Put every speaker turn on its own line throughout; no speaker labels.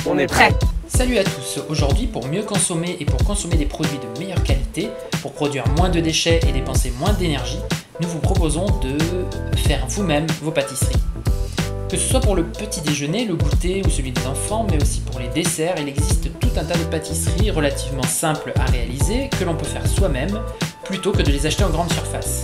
On est prêt!
Salut à tous, aujourd'hui pour mieux consommer et pour consommer des produits de meilleure qualité, pour produire moins de déchets et dépenser moins d'énergie, nous vous proposons de faire vous-même vos pâtisseries. Que ce soit pour le petit déjeuner, le goûter ou celui des enfants, mais aussi pour les desserts, il existe tout un tas de pâtisseries relativement simples à réaliser que l'on peut faire soi-même plutôt que de les acheter en grande surface.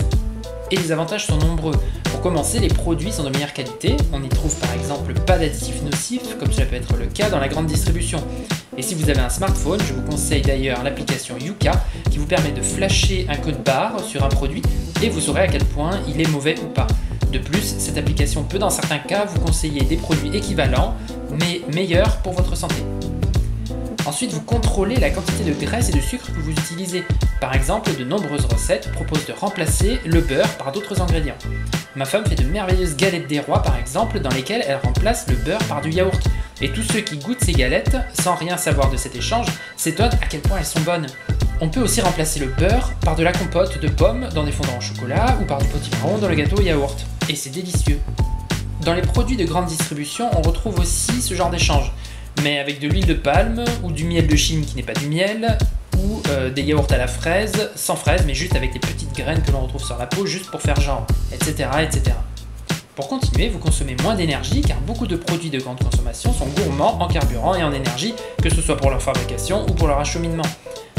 Et les avantages sont nombreux. Pour commencer, les produits sont de meilleure qualité. On y trouve par exemple pas d'additifs nocifs, comme cela peut être le cas dans la grande distribution. Et si vous avez un smartphone, je vous conseille d'ailleurs l'application Yuka qui vous permet de flasher un code barre sur un produit et vous saurez à quel point il est mauvais ou pas. De plus, cette application peut dans certains cas vous conseiller des produits équivalents, mais meilleurs pour votre santé. Ensuite, vous contrôlez la quantité de graisse et de sucre que vous utilisez. Par exemple, de nombreuses recettes proposent de remplacer le beurre par d'autres ingrédients. Ma femme fait de merveilleuses galettes des rois par exemple, dans lesquelles elle remplace le beurre par du yaourt. Et tous ceux qui goûtent ces galettes, sans rien savoir de cet échange, s'étonnent à quel point elles sont bonnes. On peut aussi remplacer le beurre par de la compote de pommes dans des fondants au chocolat ou par du potimarron dans le gâteau au yaourt. Et c'est délicieux. Dans les produits de grande distribution, on retrouve aussi ce genre d'échange, mais avec de l'huile de palme ou du miel de Chine qui n'est pas du miel, ou des yaourts à la fraise, sans fraise mais juste avec les petites graines que l'on retrouve sur la peau juste pour faire genre, etc. etc. Pour continuer, vous consommez moins d'énergie car beaucoup de produits de grande consommation sont gourmands en carburant et en énergie, que ce soit pour leur fabrication ou pour leur acheminement.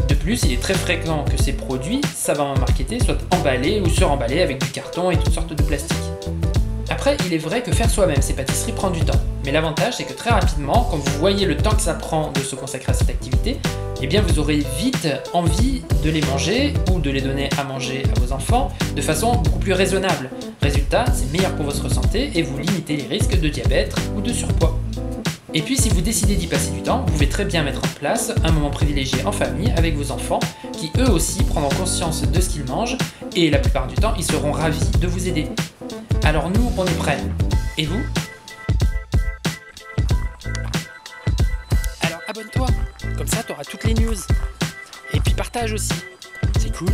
De plus, il est très fréquent que ces produits, savamment marketés, soient emballés ou suremballés avec du carton et toutes sortes de plastique. Après, il est vrai que faire soi-même ces pâtisseries prend du temps, mais l'avantage c'est que très rapidement, quand vous voyez le temps que ça prend de se consacrer à cette activité, eh bien vous aurez vite envie de les manger ou de les donner à manger à vos enfants de façon beaucoup plus raisonnable. Résultat, c'est meilleur pour votre santé et vous limitez les risques de diabète ou de surpoids. Et puis si vous décidez d'y passer du temps, vous pouvez très bien mettre en place un moment privilégié en famille avec vos enfants qui eux aussi prendront conscience de ce qu'ils mangent et la plupart du temps ils seront ravis de vous aider. Alors nous, on est prêts. Et vous? Alors abonne-toi, comme ça tu auras toutes les news. Et puis partage aussi, c'est cool.